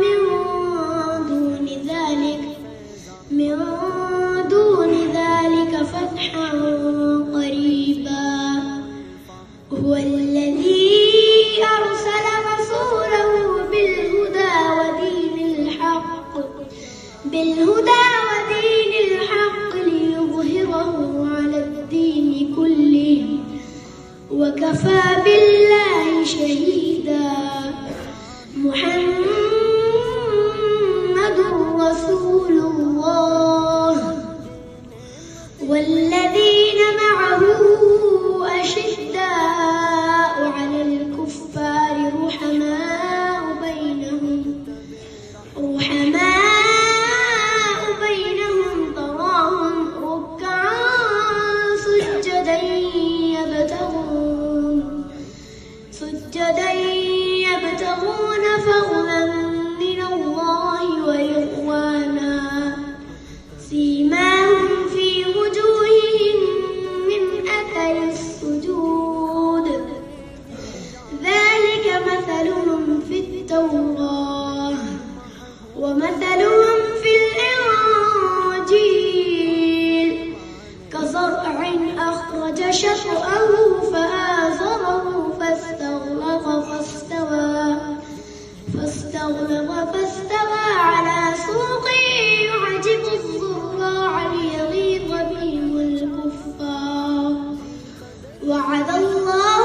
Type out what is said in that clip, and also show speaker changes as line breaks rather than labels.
min دون ذلك فتحا قريبا هو الذي أرسل رسوله بالهدى ودين الحق ليظهره على الدين كله وكفى بالله شهيدا. محمد رسول الله والذين معه أشداء على الكفار رحماء بينهم تراهم ركعا سجدا يبتغون فضلا من الله ورضوانا سيماهم في وجوههم من أثر السجود ذلك مثلهم في التوراة ومثلهم في الإنجيل كزرع أخرج شطأه فآزره فاستغلظ على سوقه يعجب الزراع ليغيظ بهم الكفار. وعد الله